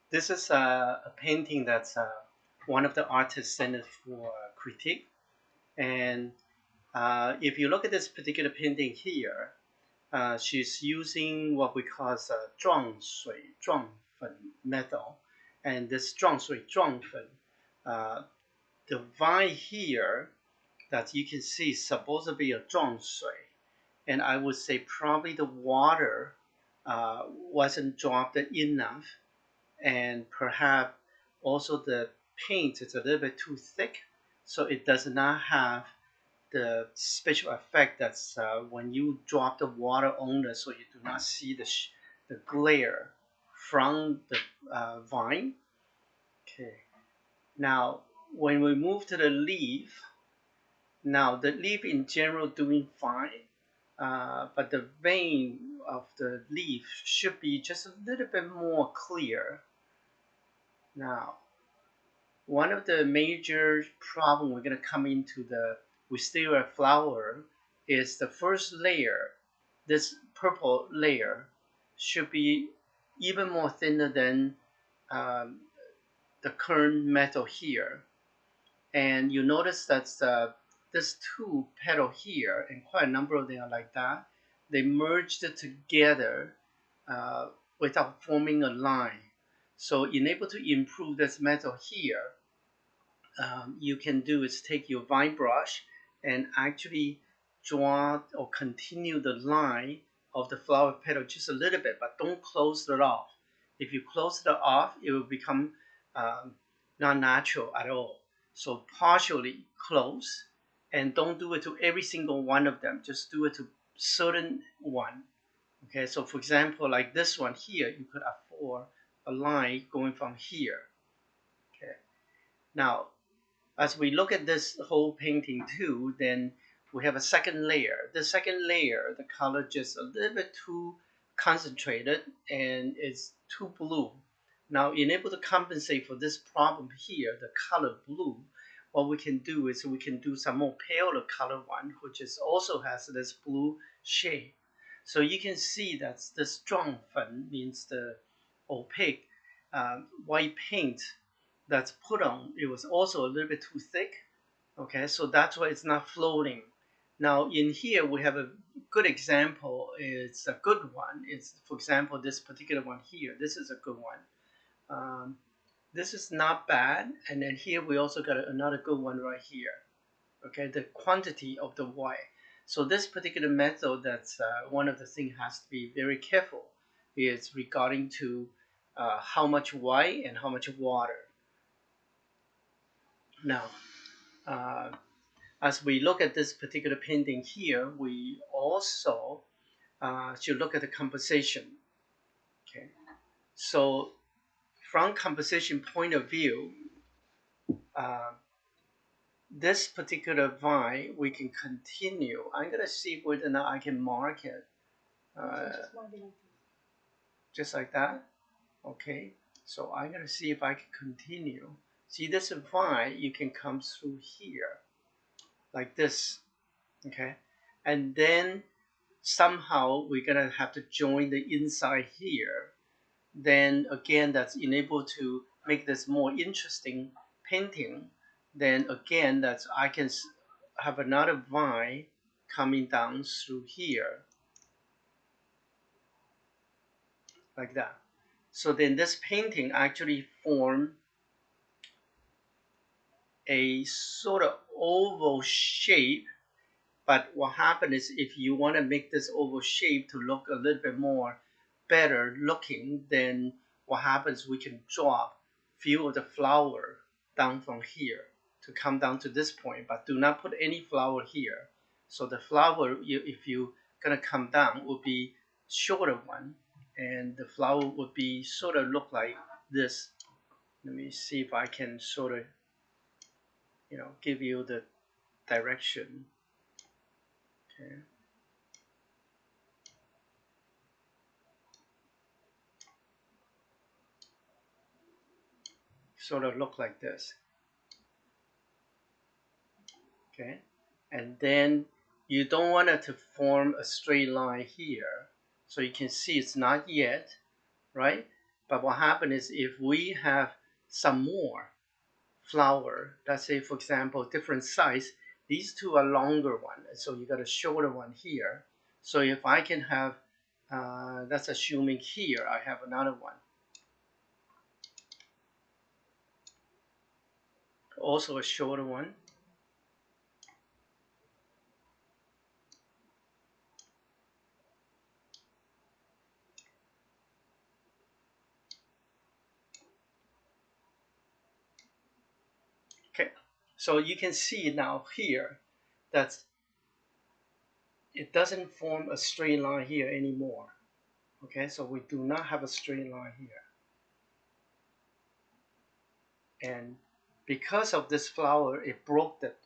This is a painting that's one of the artists sent it for critique. And if you look at this particular painting here, she's using what we call as a 撞粉 method. And this 撞粉, the vine here that you can see is supposed to be a 撞水. And I would say probably the water wasn't dropped enough, and perhaps also the paint is a little bit too thick, so it does not have the special effect that's when you drop the water on it, so you do not see the glare from the vine. Okay, now when we move to the leaf, now the leaf in general doing fine, but the vein of the leaf should be just a little bit more clear. Now, one of the major problem we're going to come into the wisteria flower is the first layer. This purple layer should be even more thinner than um, the current metal here. And you notice that this two petal here, and quite a number of them are like that, they merged together uh, without forming a line. So in able to improve this metal here, you can do is take your vine brush and actually draw or continue the line of the flower petal just a little bit, but don't close it off. If you close it off, it will become um, not natural at all. So partially close, and don't do it to every single one of them. Just do it to certain one. Okay, so for example, like this one here, you could afford a line going from here. Okay, now as we look at this whole painting too, then we have a second layer. The second layer, the color just a little bit too concentrated and it's too blue. Now, in able to compensate for this problem here, the color blue, what we can do is we can do some more paler color one, which is also has this blue shade. So you can see that the strong fen means the opaque white paint that's put on, it was also a little bit too thick. Okay, so that's why it's not floating. Now in here we have a good example. It's a good one. It's, for example, this particular one here. This is a good one. This is not bad. And then here we also got another good one right here. Okay, the quantity of the white. So this particular method, that's one of the things has to be very careful, is regarding to how much white and how much water. Now, uh, as we look at this particular painting here, we also should look at the composition. Okay, so from composition point of view, uh, this particular vine we can continue. I'm gonna see whether or not I can mark it just like that. Okay, so I'm gonna see if I can continue. See this vine, you can come through here like this. Okay, and then somehow we're gonna have to join the inside here. Then again, that's enabled to make this more interesting painting. Then again, that's I can have another vine coming down through here like that. So then this painting actually form a sort of oval shape. But what happens is if you want to make this oval shape to look a little bit more better looking, then what happens, we can drop few of the flower down from here to come down to this point, but do not put any flower here. So the flower, if you gonna come down, will be shorter one, and the flower would be sort of look like this. Let me see if I can sort of, give you the direction. Okay. Sort of look like this. Okay, and then you don't want it to form a straight line here, so you can see it's not yet, right? But what happens is if we have some more flower, let's say for example different size, these two are longer one, so you got a shorter one here. So if I can have, that's assuming here I have another one, also a shorter one. Okay, so you can see now here that it doesn't form a straight line here anymore. Okay, so we do not have a straight line here. And because of this flower, it broke it.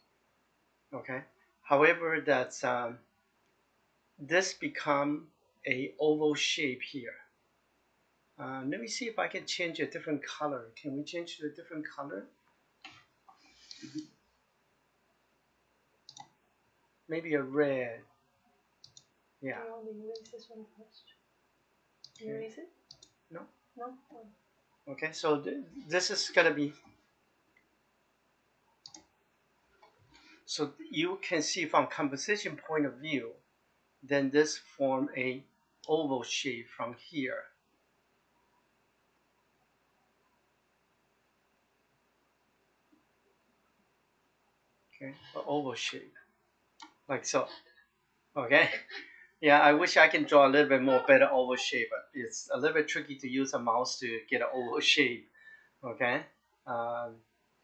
Okay, however, that's this become a oval shape here. Let me see if I can change a different color. Can we change to a different color? Maybe a red. Yeah. You want to erase this one first? Okay. Erase it? No. No? Oh. Okay, so this is gonna be, so you can see from composition point of view, then this form a oval shape from here. Okay, an oval shape, like so. Okay. Yeah, I wish I can draw a little bit more better oval shape, but it's a little bit tricky to use a mouse to get an oval shape. Okay. Um,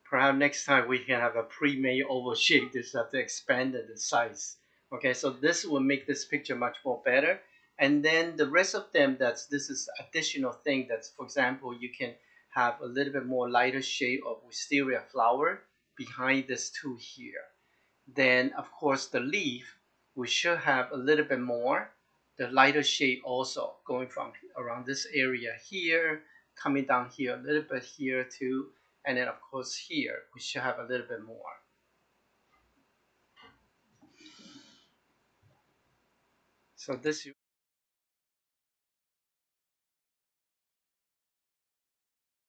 Perhaps next time we can have a pre-made oval shape. Just have to expand the size. Okay, so this will make this picture much more better. And then the rest of them, this is additional thing. That's, for example, you can have a little bit more lighter shade of wisteria flower behind this two here. Then of course the leaf, we should have a little bit more the lighter shade also going from around this area here, coming down here a little bit here too, and then of course here we should have a little bit more. So this